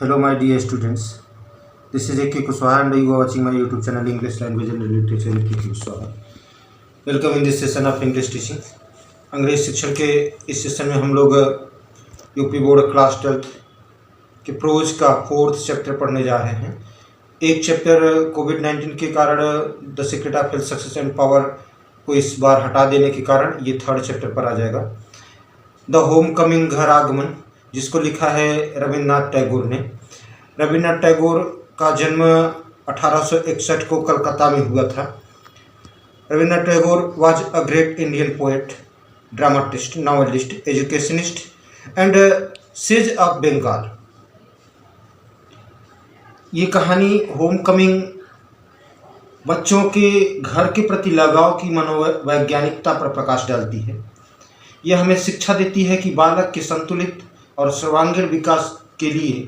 Hello, my dear students. This is A.K. Kushwaha and you are watching my YouTube channel English Language and Literature A.K. Kushwaha. Welcome in this session of English teaching. अंग्रेज शिक्षण के इस session में हम लोग UP board class 12 के pros का 4th chapter पढ़ने जा रहे हैं। एक चैप्टर कोविड-19 के कारण the secret of health success and power को इस बार हटा देने के कारण ये 3rd चैप्टर पर आ जाएगा। द होम कमिंग, घर आगमन, जिसको लिखा है रविन्द्रनाथ टैगोर ने। रविन्द्रनाथ टैगोर का जन्म 1861 को कलकत्ता में हुआ था। Rabindranath Tagore was a great Indian poet, dramatist, novelist, educationist and sage of Bengal. ये कहानी होम कमिंग बच्चों के घर के प्रति लगाव की मनोवैज्ञानिकता पर प्रकाश डालती है। यह हमें शिक्षा देती है कि बालक के संतुलित और सर्वांगीण विकास के लिए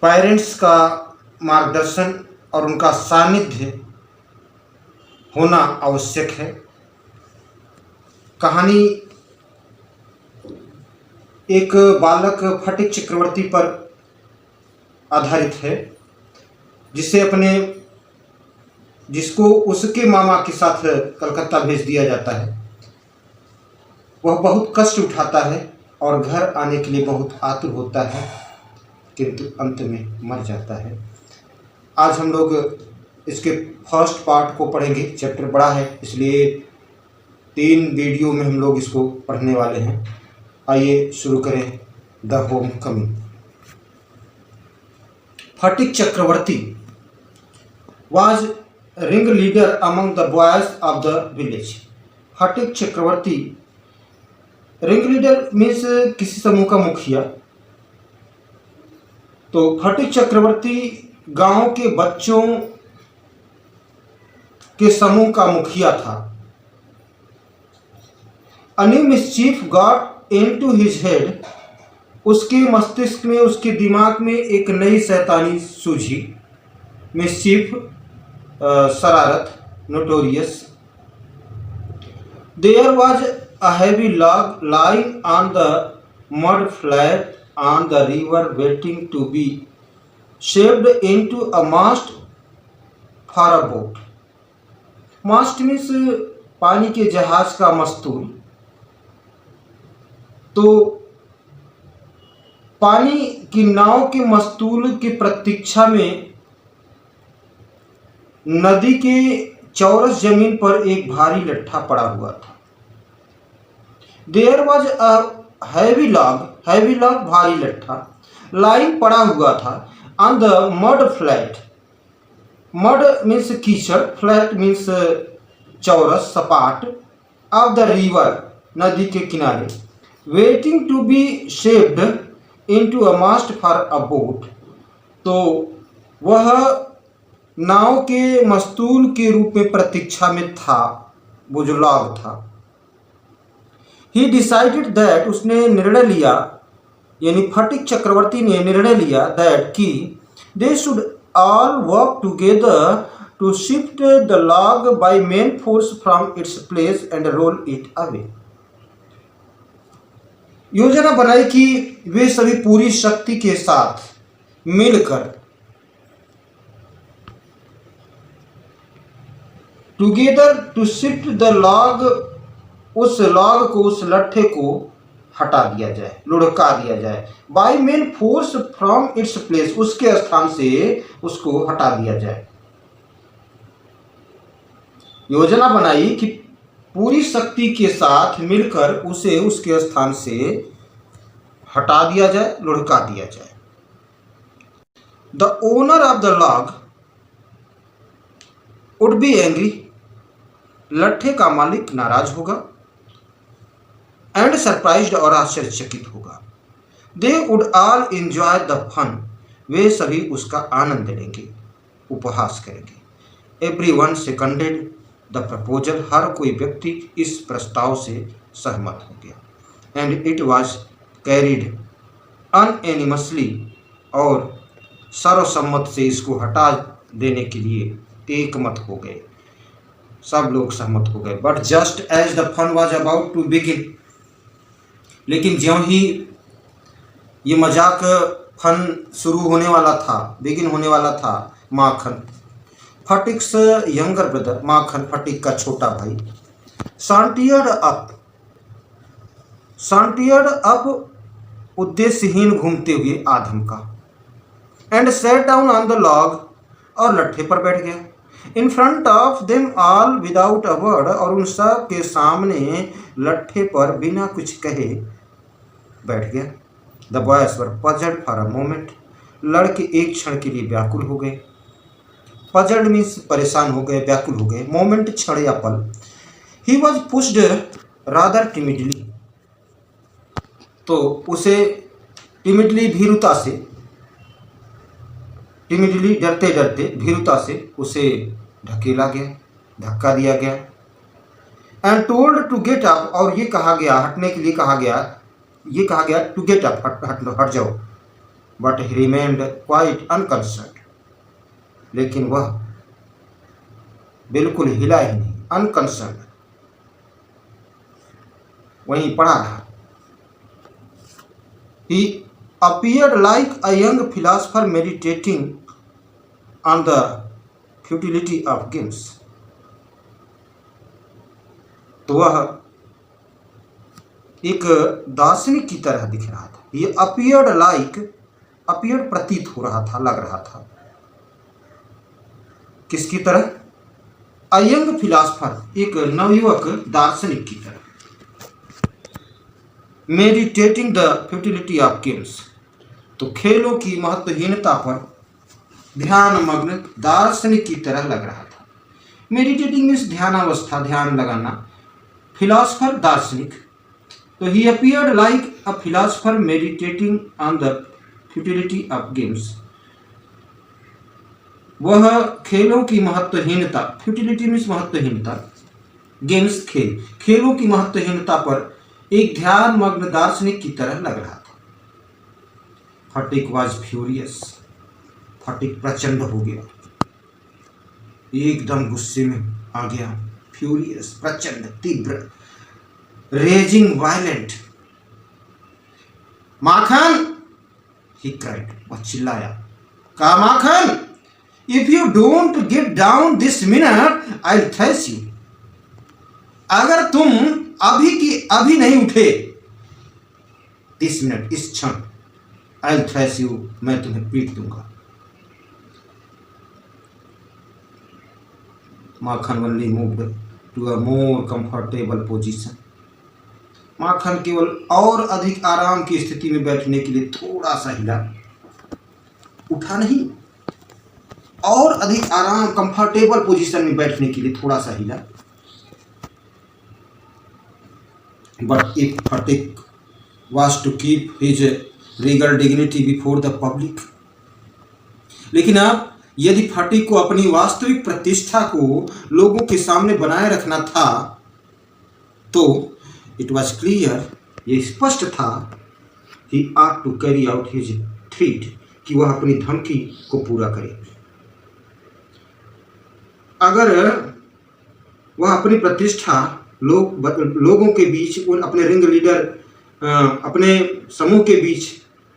पेरेंट्स का मार्गदर्शन और उनका सानिध्य होना आवश्यक है। कहानी एक बालक फटिक चक्रवर्ती पर आधारित है, जिसको उसके मामा के साथ कलकत्ता भेज दिया जाता है। वह बहुत कष्ट उठाता है और घर आने के लिए बहुत आतुर होता है, किंतु अंत में मर जाता है। आज हम लोग इसके फर्स्ट पार्ट को पढ़ेंगे। चैप्टर बड़ा है, इसलिए 3 वीडियो में हम लोग इसको पढ़ने वाले हैं। आइए शुरू करें। The homecoming. Phatik Chakravarti was ringleader among the boys of the village. Phatik Chakravarti, ringleader means किसी समूह का मुखिया। तो फटिक चक्रवर्ती गांव के बच्चों के समूह का मुखिया था। A new mischief got into his head। उसके मस्तिष्क में, उसके दिमाग में एक नई शैतानी सूझी। मिस्चीफ, शरारत, notorious. There was a heavy log lying on the mud flat on the river waiting to be shaped into a mast for a boat। Mast means पानी के जहाज का मस्तूल। तो पानी की नाव के मस्तूल की प्रतीक्षा में नदी के चौरस जमीन पर एक भारी लट्ठा पड़ा हुआ था। There was a heavy log भारी लट्ठा, lying पड़ा हुआ था, on the mud flat। mud means कीचड़, flat means चौरस, सपाट, of the river नदी के किनारे, waiting to be shaped into a mast for a boat। तो वह नाव के मस्तूल के रूप में प्रतीक्षा में था, वो जो लॉग था। He decided that, उसने निर्णय लिया, यानी फटिक चक्रवर्ती ने निर्णय लिया that कि they should all work together to shift the log by main force from its place and roll it away। योजना बनाई कि वे सभी पूरी शक्ति के साथ मिलकर together to shift the log, उस लॉग को, उस लट्ठे को हटा दिया जाए, लुढ़का दिया जाए। By main force from its place, उसके स्थान से उसको हटा दिया जाए। योजना बनाई कि पूरी शक्ति के साथ मिलकर उसे उसके स्थान से हटा दिया जाए, लुढ़का दिया जाए। The owner of the log would be angry, लट्ठे का मालिक नाराज होगा, एंड सरप्राइज्ड और आश्चर्यचकित होगा। They would all enjoy the fun, वे सभी उसका आनंद लेंगे, उपहास करेंगे। एवरीवन सेकंडेड द प्रपोजल, हर कोई व्यक्ति इस प्रस्ताव से सहमत हो गया। And it was carried unanimously, और सर्वसम्मत से इसको हटा देने के लिए एकमत हो गए, सब लोग सहमत हो गए। But just as the fun was about to begin, लेकिन ज्यों ही ये मजाक फन शुरू होने वाला था, बिगिन होने वाला था। माखन, फटिक्स यंगर ब्रदर, माखन फटिक का छोटा भाई। सांटियर्ड अप उद्देश्यहीन घूमते हुए आधम का। And set down on the log, और लट्ठे पर बैठ गया। In front of them all without a word, और उन सब के सामने लट्ठे पर बिना कुछ कहे बैठ गया। The boys were puzzled for a moment, लड़के एक क्षण के लिए व्याकुल हो गए। पजल्ड मीन्स परेशान हो गए, व्याकुल हो गए। मोमेंट क्षण या पल। He was pushed rather timidly, तो उसे टिमिडली भीरुता से, टिमिडली डरते डरते, भीरुता से उसे ढकेला गया, धक्का दिया गया। And told to get up, और ये कहा गया, हटने के लिए कहा गया, ये कहा गया टू गेट अप, हट जाओ। बट ही रिमेन्ड क्वाइट अनकंसर्न्ड, लेकिन वह बिल्कुल हिला ही नहीं, अनकंसर्न्ड, वहीं पड़ा रहा। He appeared like a young philosopher meditating on the futility of games. तो वह एक दार्शनिक की तरह दिख रहा था। ये appeared प्रतीत हो रहा था, लग रहा था। किसकी तरह? A young philosopher, एक नवयुवक दार्शनिक की तरह। Meditating the futility of games, तो खेलों की महत्वहीनता पर ध्यान मग्न दार्शनिक की तरह लग रहा था। मेडिटेटिंग मीन्स ध्यानावस्था, ध्यान लगाना। फिलॉसफर दार्शनिक, तो he appeared like a philosopher meditating on the futility of games. वह खेलों की महत्वहीनता, फ्यूटिलिटी मीन्स महत्वहीनता, गेम्स खेल, खेलों की महत्वहीनता पर एक ध्यान मग्न दार्शनिक की तरह लग रहा था। फटिक वॉज फ्यूरियस, फटिक प्रचंड हो गया, एकदम गुस्से में आ गया। फ्यूरियस प्रचंड, तीव्र, raging, violent. Makhan, he cried, वह चिल्लाया, कहा Makhan, if you don't get down this minute I will thrash you. अगर तुम अभी की अभी नहीं उठे, 30 मिनट, इस क्षण, आई विल थ्रैश यू, मैं तुम्हें पीट दूंगा। Makhan only moved to a more comfortable position. Makhan केवल और अधिक आराम की स्थिति में बैठने के लिए थोड़ा सा हिला, उठा नहीं, और अधिक आराम, कंफर्टेबल पोजीशन में बैठने के लिए थोड़ा सा हिला। But if Phatik was to keep his regal dignity before the public, लेकिन अब यदि फटिक को अपनी वास्तविक प्रतिष्ठा को लोगों के सामने बनाए रखना था, तो it was clear, ये स्पष्ट था, he ought to carry out his threat, कि वह अपनी धमकी को पूरा करे। अगर वह अपनी प्रतिष्ठा लोगों के बीच, अपने रिंग लीडर, अपने समूह के बीच,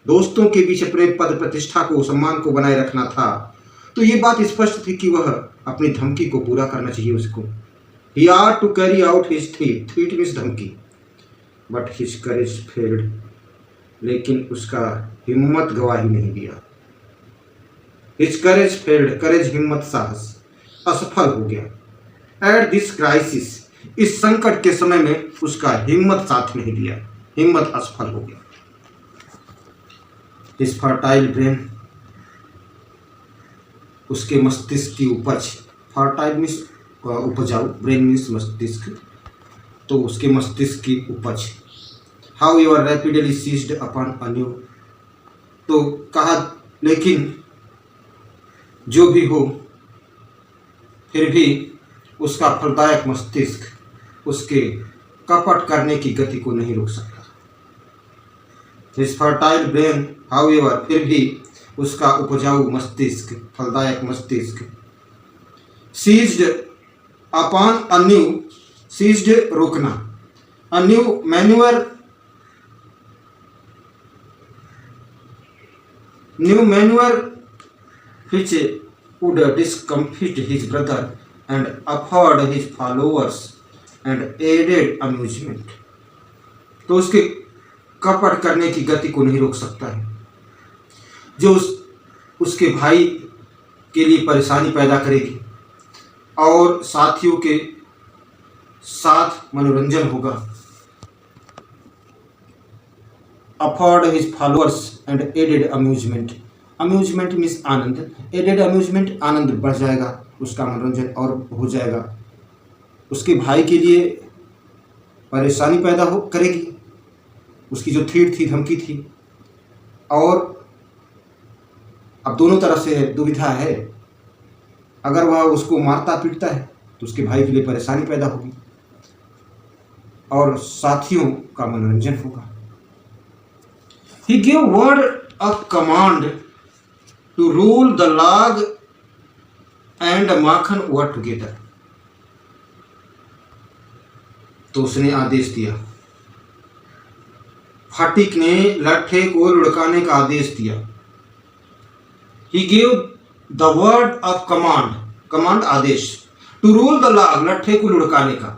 दोस्तों के बीच अपने पद प्रतिष्ठा को, सम्मान को बनाए रखना था, तो ये बात स्पष्ट थी कि वह अपनी धमकी को पूरा करना चाहिए उसको। He ought to carry out his threat, threat means धमकी, but his courage failed, लेकिन उसका हिम्मत गवाही नहीं दिया। His courage failed, courage हिम्मत, साहस असफल हो गया। At this crisis, इस संकट के समय में उसका हिम्मत साथ नहीं दिया, हिम्मत असफल हो गया। His fertile brain, उसके मस्तिष्क की उपज, फर्टाइल मीन्स उपजाऊ, ब्रेन मीन्स मस्तिष्क, तो उसके मस्तिष्क की उपज। However rapidly seized upon anew, तो कहा, लेकिन जो भी हो, फिर भी उसका फलदायक मस्तिष्क उसके कपट करने की गति को नहीं रोक सकता। His fertile brain, however, फिर भी उसका उपजाऊ मस्तिष्क, फलदायक मस्तिष्क, seized upon anew, seized रोकना, anew manure, new manure which would discomfit his brother and afford his followers and aided amusement। तो उसके कपट करने की गति को नहीं रोक सकता है, जो उसके भाई के लिए परेशानी पैदा करेगी और साथियों के साथ मनोरंजन होगा। afford his followers and aided amusement। Amusement means आनंद, एडेड अम्यूजमेंट आनंद बढ़ जाएगा, उसका मनोरंजन और हो जाएगा। उसके भाई के लिए परेशानी पैदा हो करेगी, उसकी जो थ्रेट थी, धमकी थी, और अब दोनों तरफ से दुविधा है। अगर वह उसको मारता पीटता है तो उसके भाई के लिए परेशानी पैदा होगी और साथियों का मनोरंजन होगा। He gave word a command to rule the log and Makhan were together। तो उसने आदेश दिया, फटिक ने लट्ठे को लुढ़काने का आदेश दिया। He gave the word of command, command आदेश, to rule the log लट्ठे को लुढ़काने का,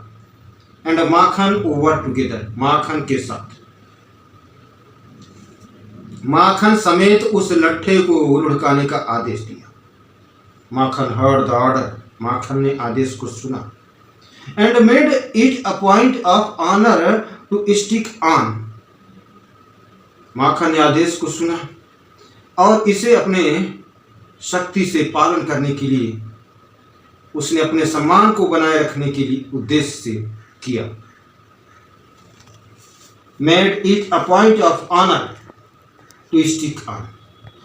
and माखन were together माखन के साथ, माखन समेत उस लट्ठे को लुढ़काने का आदेश दिया। माखन heard the order, माखन ने आदेश को सुना। and made it a point of honor to stick on, माखन ने आदेश को सुना और इसे अपने शक्ति से पालन करने के लिए उसने अपने सम्मान को बनाए रखने के लिए उद्देश्य से किया। made it a point of honor to stick on,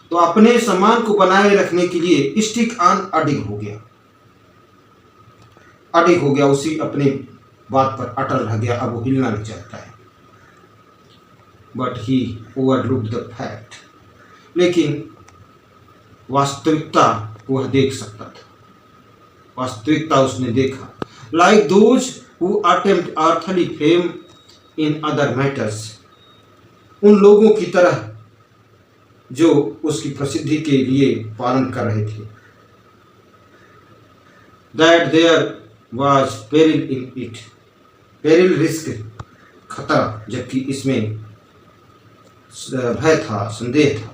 तो अपने सम्मान को बनाए रखने के लिए स्टिक ऑन अडिग हो गया, अडिग हो गया, उसी अपने बात पर अटल रह गया, अब वो हिलना नहीं चाहता है। But he overlooked the fact, लेकिन वास्तविकता वह देख सकता था, वास्तविकता उसने देखा। Like those who attempt earthly fame in other matters, उन लोगों की तरह जो उसकी प्रसिद्धि के लिए पालन कर रहे थे। That there was peril in it, peril risk खतरा, जबकि इसमें भय था, संदेह था।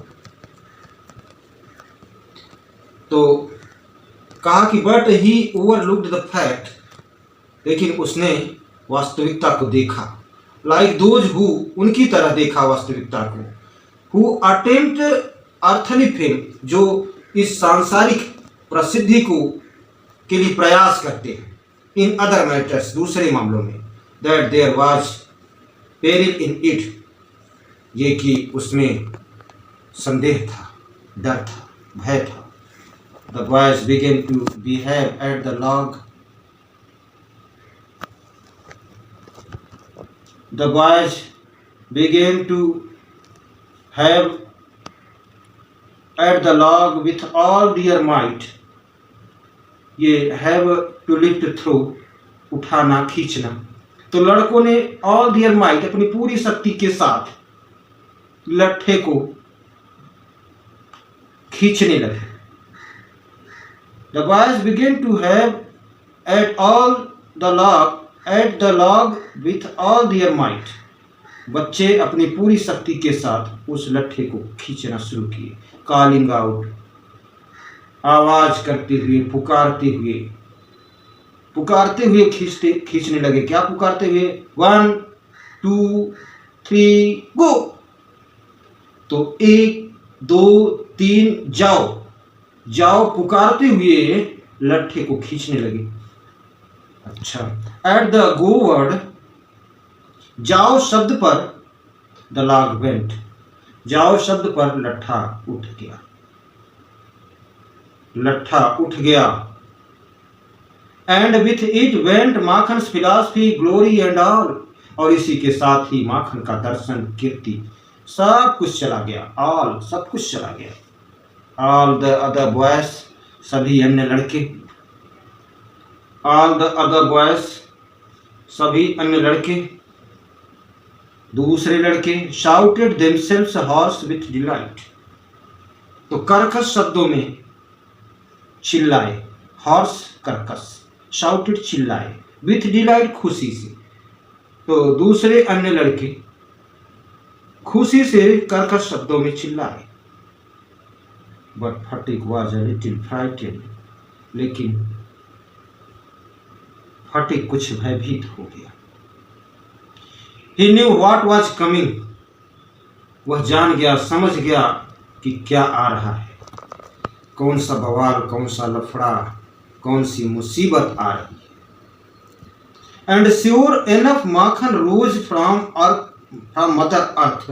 तो कहा कि but he overlooked the fact, लेकिन उसने वास्तविकता को देखा। लाइक दोज हु, उनकी तरह देखा वास्तविकता को। हु अटेम्प्ट अर्थली फेम, जो इस सांसारिक प्रसिद्धि को के लिए प्रयास करते हैं। इन अदर मैटर्स, दूसरे मामलों में। That there was peril in it, ये कि उसमें संदेह था, डर था, भय था। The boys began to behave at the log, the boys began to have at the log with all their might, ये have to lift through, उठाना, खींचना। तो लड़कों ने all their might, अपनी पूरी शक्ति के साथ लट्ठे को खींचने लगे। The boys began to have at the log with all their might, बच्चे अपनी पूरी शक्ति के साथ उस लट्ठे को खींचना शुरू किए। कॉलिंग आउट, आवाज करते हुए, पुकारते हुए खींचने लगे। क्या पुकारते हुए? 1 2 3 गो। तो 1 2 3 जाओ, जाओ, पुकारते हुए लट्ठे को खींचने लगे। अच्छा, एट द गो वर्ड, जाओ शब्द पर, द लॉग वेंट, जाओ शब्द पर लट्ठा उठ गया, लट्ठा उठ गया। And with it went Makhan's philosophy, glory and all, और इसी के साथ ही माखन का दर्शन, कीर्ति, सब कुछ चला गया। ऑल, सब कुछ चला गया। ऑल द अदर बॉयज, सभी अन्य लड़के। ऑल द अदर बॉयज, सभी अन्य लड़के, दूसरे लड़के। Shouted themselves horse with delight, तो कर्कश शब्दों में चिल्लाए, हॉर्स कर्कश, शाउटेड चिल्लाए, विथ डिलाइट खुशी से। तो दूसरे अन्य लड़के खुशी से कर्कश शब्दों में चिल्लाए। But Phatik was a little frightened, लेकिन फटिक कुछ भयभीत हो गया। He knew what was coming, वह जान गया, समझ गया कि क्या आ रहा है, कौन सा बवाल, कौन सा लफड़ा, कौन सी मुसीबत आ रही है। And sure enough Makhan rose from mother earth,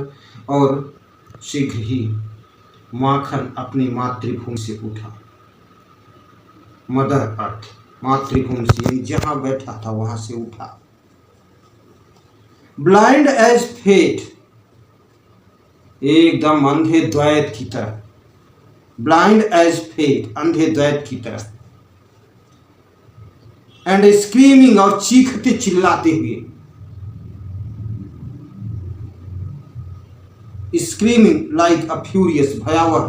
और शीघ्र ही माखन अपनी मातृभूमि से उठा। मदर अर्थ, मातृभूमि से, यानी जहां बैठा था वहां से उठा। ब्लाइंड एज फेट, एकदम अंधे द्वैत की तरह। ब्लाइंड एज फेट, अंधे द्वैत की तरह। एंड स्क्रीमिंग, और चीखते चिल्लाते हुए। स्क्रीमिंग लाइक अ फ्यूरियस, भयावह,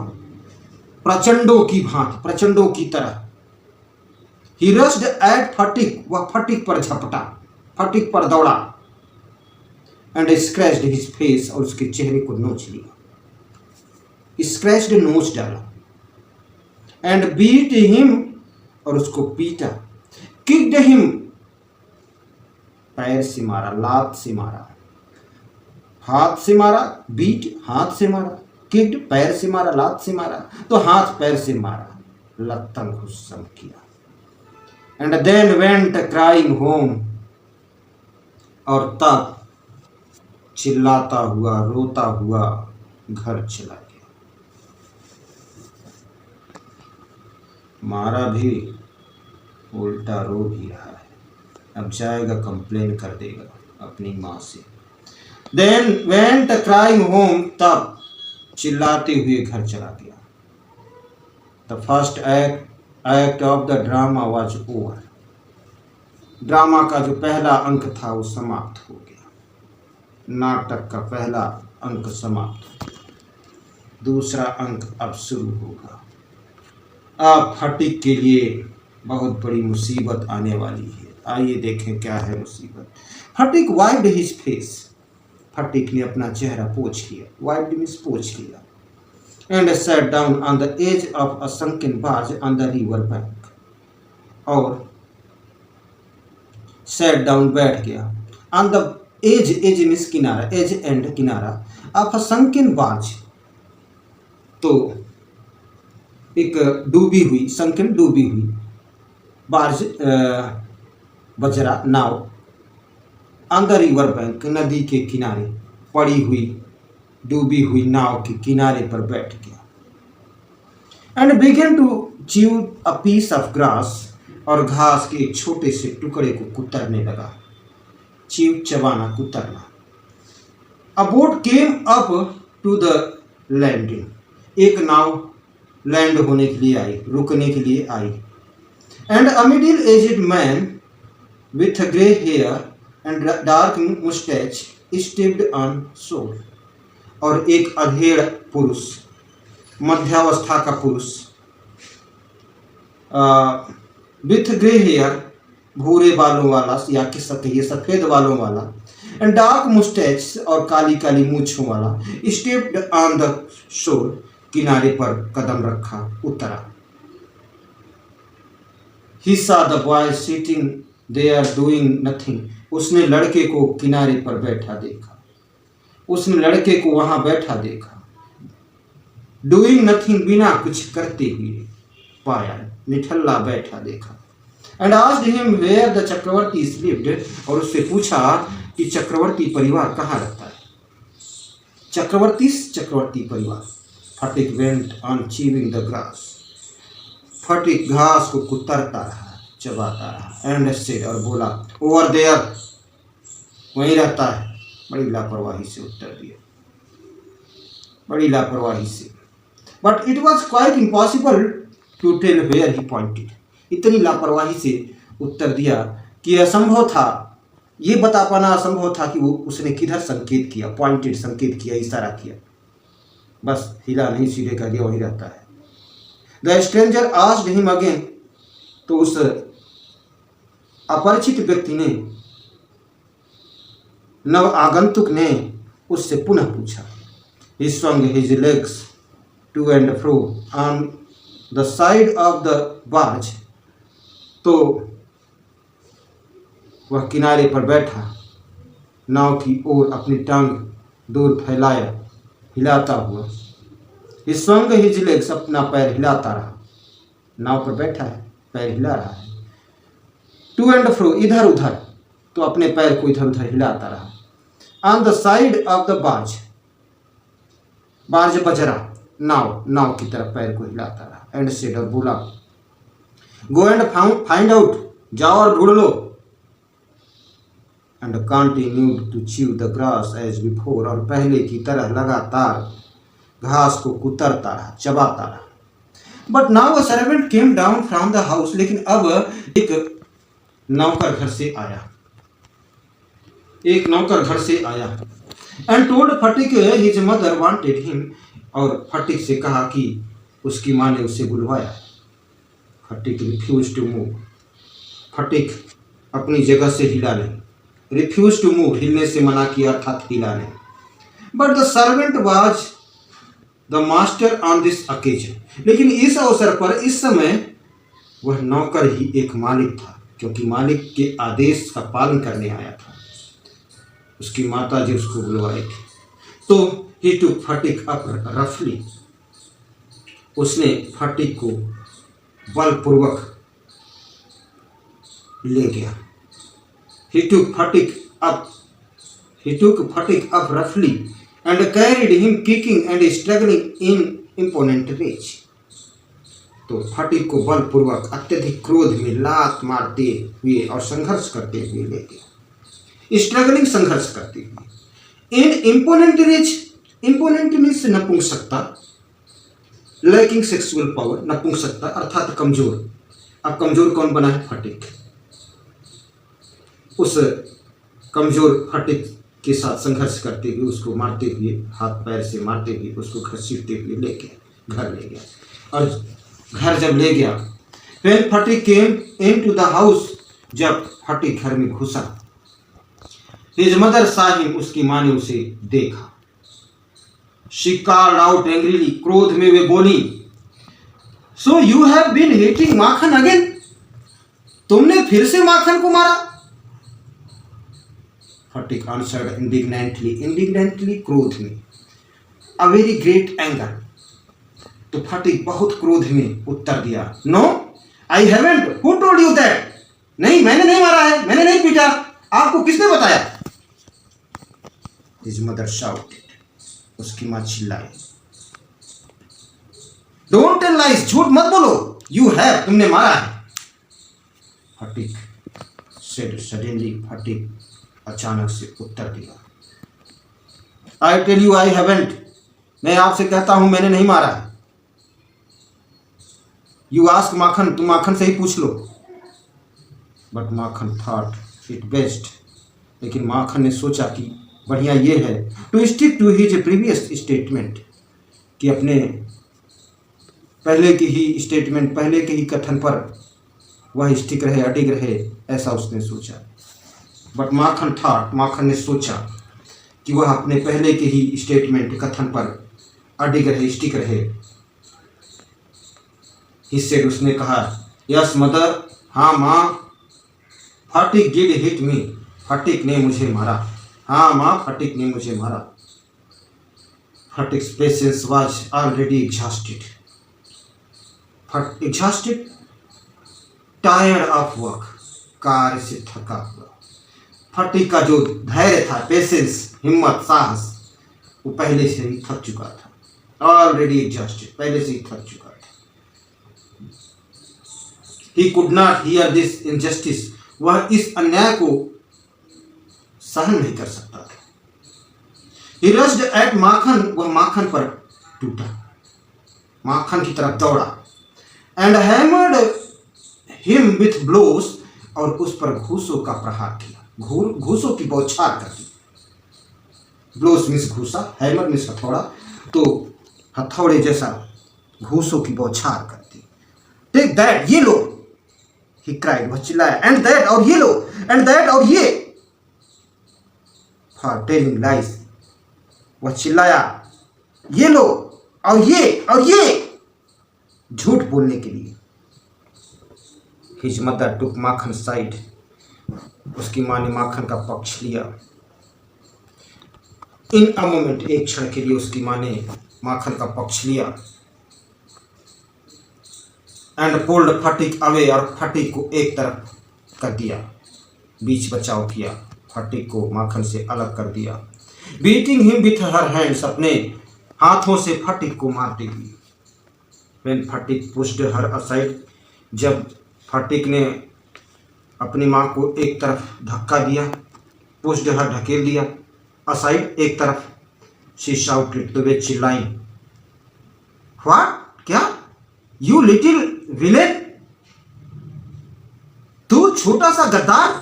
प्रचंडों की भांति, प्रचंडों की तरह। ही रश्ड एट फटिक, वह फटिक पर झपटा, फटिक पर दौड़ा। एंड स्क्रैच्ड हिज फेस, और उसके चेहरे को नोच लिया। स्क्रैच्ड, नोच डाला। एंड बीट हिम, और उसको पीटा। किक्ड हिम, पैर से मारा, लात से मारा, हाथ से मारा। बीट, हाथ से मारा। किक्ड, पैर से मारा, लात से मारा, तो हाथ पैर से मारा, लत्तम घुस्सम किया। And then went crying home, और तब चिल्लाता हुआ, रोता हुआ घर चला गया। मारा भी, उल्टा रो भी रहा है। अब जाएगा, कंप्लेन कर देगा अपनी माँ से। देन वेंट क्राइंग होम, तब चिल्लाते हुए घर चला गया। The first act of the drama was over, drama का जो पहला अंक था वो समाप्त हो गया। नाटक का पहला अंक समाप्त, दूसरा अंक अब शुरू होगा। अब फटिक के लिए बहुत बड़ी मुसीबत आने वाली है। आइए देखें क्या है मुसीबत। Phatik wiped his face, Phatik ने अपना चेहरा पोंछ लिया। वाइप्ड मींस पोंछ लिया। And sat down on the edge of a sunken barge on the river bank, और सैट डाउन, बैठ गया। On the edge, edge means किनारा, एज एंड किनारा, ऑफ अ sunken barge, तो एक डूबी हुई, sunken डूबी हुई, बार्ज बजरा, नाव, ऑन द रिवर बैंक, नदी के किनारे पड़ी हुई, डूबी हुई नाव के किनारे पर बैठ गया। And began to chew a piece of grass, और घास के एक छोटे से टुकड़े को कुतरने लगा। च्यू, चबाना, कुतरना। A boat came up to the landing, एक नाव लैंड होने के लिए आई, रुकने के लिए आई। And a middle aged man with grey hair and dark moustache stepped on shore, और एक अधेड़ पुरुष, मध्यावस्था का पुरुष, विथ ग्रे हेयर, भूरे बालों वाला, या कि कहिए सफेद बालों वाला, एंड डार्क मुस्टैच, और काली काली मूंछों वाला, स्टेप्ड ऑन द शोर, किनारे पर कदम रखा, उतरा। ही saw the boy sitting there doing nothing, उसने लड़के को किनारे पर बैठा देखा, उसने लड़के को वहां बैठा देखा। डूइंग नथिंग, बिना कुछ करते हुए पाया, निठल्ला बैठा देखा। And asked him where the Chakravarti lived, और उससे पूछा कि चक्रवर्ती परिवार कहाँ रहता है। चक्रवर्ती परिवार। Phatik went on chewing the grass, Phatik घास को कुतरता रहा, चबाता रहा। एंड सेड, और बोला, ओवर देयर, वहीं रहता है। बड़ी लापरवाही से उत्तर दिया, बड़ी लापरवाही से। But it was quite impossible to tell where he pointed, इतनी लापरवाही से उत्तर दिया कि असंभव था, ये बता पाना असंभव था कि वो उसने किधर संकेत किया, पॉइंटेड, संकेत किया, इशारा किया। बस हिला नहीं, सीधे कह दिया वहीं रहता है। The stranger asked him again, तो उस अपरिचित व्यक्ति ने, नव आगंतुक ने उससे पुनः पूछा। He swung his legs to and fro on the side of the barge, तो वह किनारे पर बैठा, नाव की ओर अपनी टांग दूर फैलाया, हिलाता हुआ। He swung his legs, अपना पैर हिलाता रहा, नाव पर बैठा है, पैर हिला रहा है। टू एंड फ्रो, इधर उधर, तो अपने पैर को इधर उधर हिलाता रहा। On the side of the barge, barge बजरा, नाव की तरफ पैर को हिलाता रहा। एंड सेड, और बोला, गो एंड फाइंड आउट, जाओ और ढूंढ लो। And continued to chew the grass as before, और पहले की तरह लगातार घास को कुतरता रहा, चबाता रहा। But now a servant came down from the house, लेकिन अब एक नौकर घर से आया, एक नौकर घर से आया। And told Phatik his mother wanted him, और फटिक से कहा कि उसकी माँ ने उसे बुलवाया। फटिक रिफ्यूज टू मूव, फटिक अपनी जगह से हिला नहीं, रिफ्यूज टू मूव, हिलने से मना किया अर्थात हिला नहीं। But the servant was the master on this occasion, लेकिन इस अवसर पर, इस समय वह नौकर ही एक मालिक था, क्योंकि मालिक के आदेश का पालन करने आया था। उसकी माता जी उसको बुलवाई थी। तो ही टुक फटिक अप रफली, उसने फटिक को बलपूर्वक ले गया। ही टुक फटिक अप रफली and carried him kicking and struggling in impotent rage, तो फटिक को बलपूर्वक अत्यधिक क्रोध में लात मारते हुए और संघर्ष करते हुए ले गया। स्ट्रगलिंग, संघर्ष करते हुए। In impotent rage, impotent means नपुंसकता, लैकिंग सेक्सुअल पावर, नपुंसकता अर्थात कमजोर। अब कमजोर कौन बना है? फटिक। उस कमजोर फटिक के साथ संघर्ष करते हुए, उसको मारते हुए, हाथ पैर से मारते हुए, उसको घसीटते हुए ले गया, घर ले गया। और घर जब ले गया, when Sphatik came into the house, जब फटिक घर में घुसा, his mother saw him, उसकी माँ ने उसे देखा। she called out angrily, क्रोध में वे बोली, so you have been hitting Makhan again, तुमने फिर से माखन को मारा। फटिक answered indignantly, क्रोध में, a very great anger, तो फटिक बहुत क्रोध में उत्तर दिया, no I haven't, who told you that, नहीं मैंने नहीं मारा है, मैंने नहीं पीटा, आपको किसने बताया? हिज मदर शाउटेड, उसकी मां चिल्लाई, डोंट टेल लाइज, झूठ मत बोलो, यू हैव, तुमने मारा है। फटिक सेड सडनली, फटिक अचानक से उत्तर दिया, I tell you I haven't, मैं आपसे कहता हूं मैंने नहीं मारा है। यू आस्क माखन, तुम माखन से ही पूछ लो। But Makhan thought it best, लेकिन माखन ने सोचा कि बढ़िया ये है, to stick to his previous statement, कि अपने पहले की ही स्टेटमेंट, पहले के ही कथन पर वह स्टिक रहे, अडिग रहे, ऐसा उसने सोचा। बट माखन थॉट, माखन ने सोचा कि वह अपने पहले के ही स्टेटमेंट, कथन पर अडिग रहे, स्टिक रहे। इससे उसने कहा, यस मदर, हाँ माँ, फटिक डिड हिट मी, फटिक ने मुझे मारा, हाँ माँ, फटिक ने मुझे मारा। Phatik's patience was already exhausted, exhausted, tired of work, कार्य से थका हुआ। फटिक का जो धैर्य था, पेशेंस, हिम्मत, साहस, वो पहले से ही थक चुका था, ऑलरेडी एग्जॉस्टेड, पहले से ही थक चुका था। He could not hear this injustice, वह इस अन्याय को सहन नहीं कर सकता था। He rushed at माखन, वह माखन पर टूटा, माखन की तरफ दौड़ा, and hammered him with blows, और उस पर घूसों का प्रहार किया, घूसों की बौछार कर दी। ब्लोस मीन्स घूसा, हैमर मीन्स हथौड़ा, तो हथौड़े जैसा घूसों की बौछार कर दी। टेक दैट, ये लो, ही क्राइड, वह चिल्लाया, एंड दैट, और ये लो, एंड दैट, और ये, फॉर टेलिंग लाइज, वह चिल्लाया, ये लो, और ये झूठ बोलने के लिए। हिज मदर टुक माखन साइड, उसकी माँ ने माखन का पक्ष लिया। इन अ मोमेंट, एक क्षण के लिए उसकी माँ ने माखन का पक्ष लिया। एंड पुल्ड फटीक अवे, और फटीक को एक तरफ कर दिया, बीच बचाव किया, फटीक को माखन से अलग कर दिया। Beating him with her hands, अपने हाथों से फटीक को मारती हुई। When fatigue pushed her aside, जब फटीक ने अपनी माँ को एक तरफ धक्का दिया, पुश्ड हर ढकेल दिया, असाइड एक तरफ, शी शाउटेड, तो वे चिल्लाई, व्हाट, क्या, यू लिटिल विलेन, तू छोटा सा गद्दार,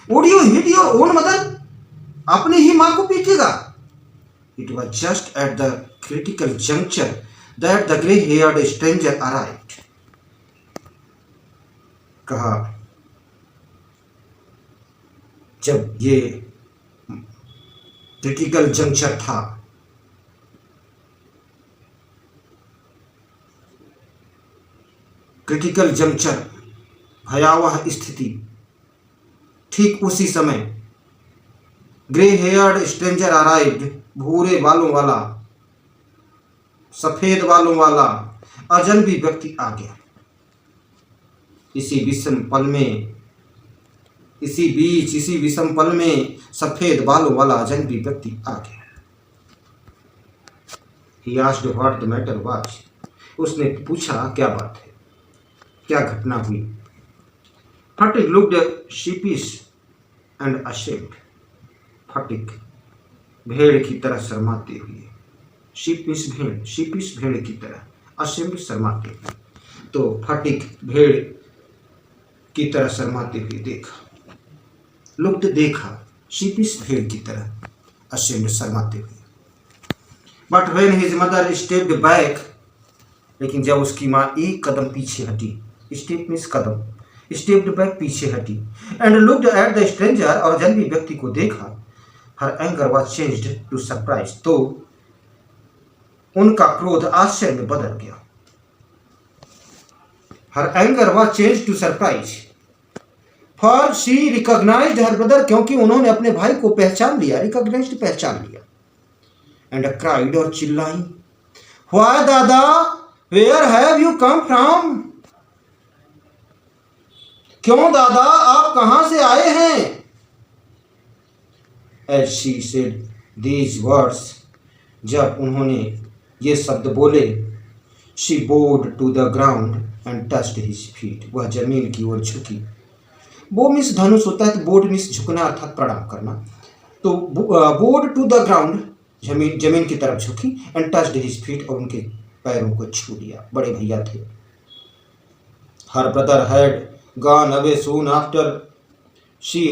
would you hit your own mother, अपनी ही मां को पीटेगा। It was just at the critical juncture that the grey haired stranger arrived, कहा जब ये क्रिटिकल जंक्चर था, क्रिटिकल जंक्चर, भयावह स्थिति, ठीक उसी समय ग्रे हेयर्ड स्ट्रेंजर अराइव्ड, भूरे बालों वाला, सफेद बालों वाला अजनबी व्यक्ति आ गया। इसी विषम पल में, इसी बीच, इसी विषम पल में सफेद बालों वाला अजनबी व्यक्ति आ गया। He asked what the matter was, उसने पूछा क्या बात है, क्या घटना हुई। फटिक looked sheepish and ashamed, फटिक भेड़ की तरह शर्माते हुए, शीपिश भेड़, शीपिश भेड़ की तरह, ashamed शर्माते हुए, तो फटिक भेड़ की तरह शर्माते हुए देखा, लुक्ड देखा, शीपिश भेड़ की तरह, ashamed शर्माते हुए। But when his mother stepped back, लेकिन जब उसकी माँ एक कदम पीछे हटी, स्टेप मीन्स कदम, स्टेप्ड बैक पीछे हटी, and looked at the stranger, और अजनबी व्यक्ति को देखा, her anger was changed to surprise, तो उनका क्रोध आश्चर्य में बदल गया। Her anger was changed to surprise, for she recognised her brother, क्योंकि उन्होंने अपने भाई को पहचान लिया, रिकॉग्नाइज्ड पहचान लिया। एंड क्राइड, और चिल्लाई, why dada, where have you come from, क्यों दादा आप कहां से आए हैं। As she said these words, जब उन्होंने ये शब्द बोले, she bowed to the ground and touched his feet, वह जमीन की ओर झुकी। बो मिस धनुष होता है, तो बोड मिस झुकना अर्थात प्रणाम करना, तो बोड टू द ग्राउंड, जमीन की तरफ झुकी, एंड टच्ड हिज फीट, और उनके पैरों को छू लिया, बड़े भैया थे। Her brother had gone away soon after she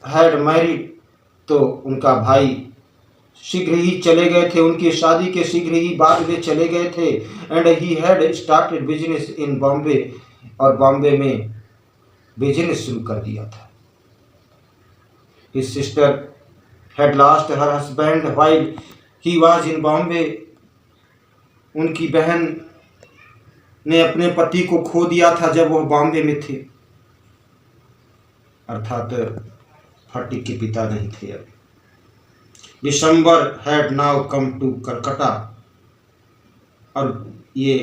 had married, तो उनका भाई शीघ्र ही चले गए थे, उनकी शादी के शीघ्र ही बाद में चले गए थे। And he had started business in Bombay, और बॉम्बे में बिजनेस शुरू कर दिया था। His sister had lost her husband while he was in Bombay, उनकी बहन ने अपने पति को खो दिया था जब वह बॉम्बे में थे, अर्थात फटिक के पिता नहीं थे। अब Bishamber had now come to Calcutta, और ये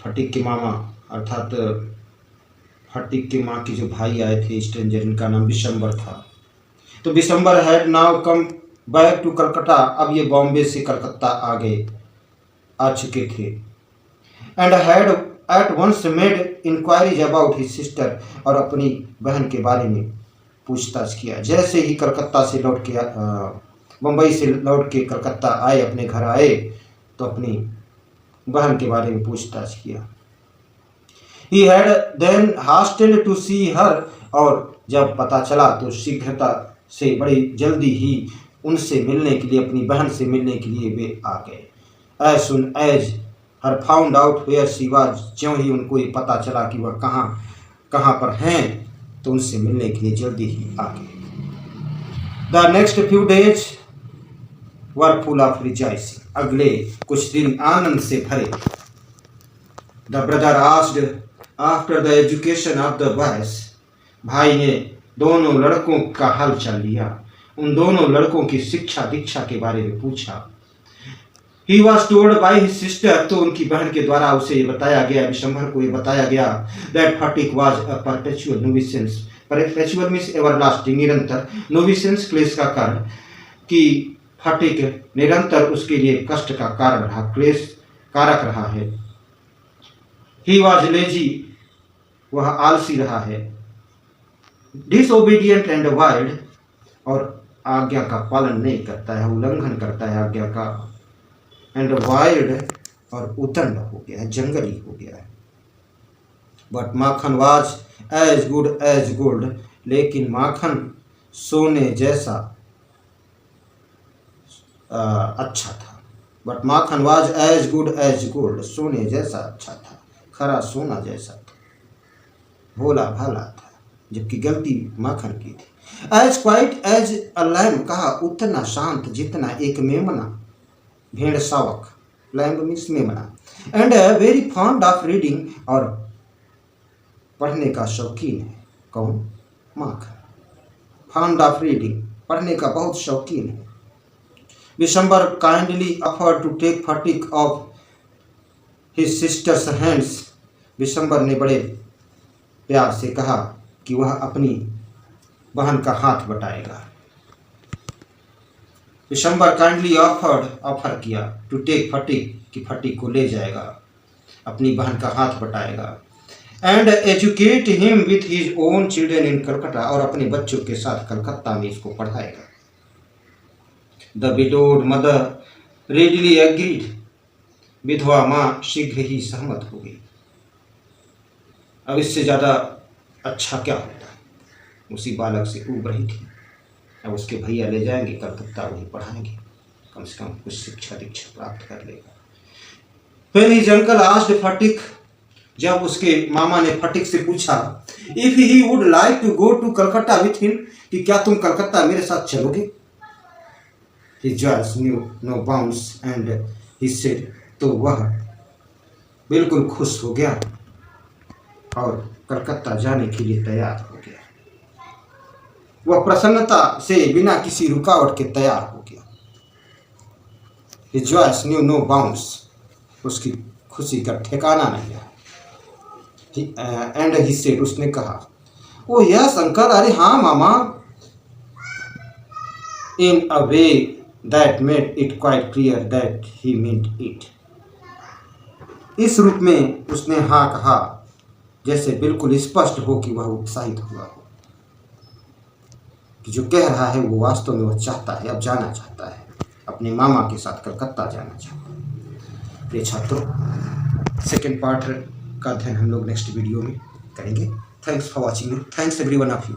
फटिक के मामा अर्थात फटिक के माँ के जो भाई आए थे स्ट्रेंजर, इनका नाम दिसंबर था। तो Bishambar had now come back to Calcutta, अब ये बॉम्बे से कलकत्ता आ चुके थे। And had at once made inquiries about his sister, और अपनी बहन के बारे में पूछताछ किया। जैसे ही कलकत्ता से लौट के मुंबई से लौट के कलकत्ता आए, अपने घर आए, तो अपनी बहन के बारे में पूछताछ किया। He had then hastened to see her, और जब पता चला तो शीघ्रता से, बड़ी जल्दी ही उनसे मिलने के लिए, अपनी बहन से मिलने के लिए वे आ गए। As soon as her found out where she was, ज्यों ही उनको ये पता चला कि वह कहाँ कहाँ पर हैं, तो उनसे मिलने के लिए जल्दी ही आ गए। The next few days were full of rejoicing, अगले कुछ दिन आनंद से भरे। The brother asked after the education of the boys, भाई ने दोनों लड़कों का हाल चाल लिया, उन दोनों लड़कों की शिक्षा दीक्षा के बारे में पूछा। He was told by his sister, तो उनकी बहन के द्वारा उसे ये बताया गया, विशंभर को ये बताया गया, that fatigue was a perpetual nuisance, perpetual means everlasting, निरंतर, nuisance क्लेश का कारण, कि फटिक निरंतर उसके लिए कष्ट का कारण रहा, क्लेश कारक रहा है। He was lazy, वह आलसी रहा है। Disobedient and wild, और आज्ञा का पालन नहीं करता है, उल्लंघन करता है आज्ञा का। एंड वाइल्ड, और उतंड हो गया है, जंगली हो गया है। But Makhan was as good as gold, लेकिन माखन सोने जैसा अच्छा था। But Makhan was as good as gold, सोने जैसा अच्छा था, खरा सोना जैसा था, भोला भाला था, जबकि गलती माखन की थी। As quiet as a lamb, कहा उतना शांत जितना एक मेमना, भेड़ शावक, लैम्ब मीन्स मेमना। And very fond of reading, और पढ़ने का शौकीन है। कौन? माखन। फॉन्ड ऑफ रीडिंग, पढ़ने का बहुत शौकीन है। Bishambar kindly offered to take Phatik off his sister's hands, Bishambar ने बड़े प्यार से कहा कि वह अपनी बहन का हाथ बटाएगा। विशंबर काइंडली ऑफर किया, टू टेक फटिक, कि फटिक को ले जाएगा, अपनी बहन का हाथ बटाएगा। And educate him with his own children in Calcutta, और अपने बच्चों के साथ कलकत्ता में इसको पढ़ाएगा। The widowed mother readily agreed, विधवा माँ शीघ्र ही सहमत हो गई। अब इससे ज़्यादा अच्छा क्या होता, उसी बालक से ऊब रही थी। अब उसके भैया ले जाएंगे कलकत्ता, वहीं पढ़ाएंगे, कम से कम कुछ शिक्षा दीक्षा प्राप्त कर लेगा। फिर हिज अंकल आस्क्ड फटिक, जब उसके मामा ने फटिक से पूछा, if he would like to go to Calcutta with him, कि क्या तुम कलकत्ता मेरे साथ चलोगे? His joy knew no bounds and he said, तो वह बिल्कुल खुश हो गया और कलकत्ता जाने के लिए तैयार हो गया। वह प्रसन्नता से बिना किसी रुकावट के तैयार हो गया। His joy knew no bounds, उसकी खुशी का ठिकाना नहीं है। एंड ही सेड, उसने कहा, ओ यस अंकल, अरे हाँ मामा, in a way that made it quite clear that he meant it, इस रूप में उसने हाँ कहा जैसे बिल्कुल स्पष्ट हो कि वह उत्साहित हुआ हो, कि जो कह रहा है वो वास्तव में वह चाहता है, अब जाना चाहता है, अपने मामा के साथ कलकत्ता जाना चाहता है। प्रिय छात्रों, सेकेंड पार्ट का अध्ययन हम लोग नेक्स्ट वीडियो में करेंगे। Thanks for watching, thanks every one of you.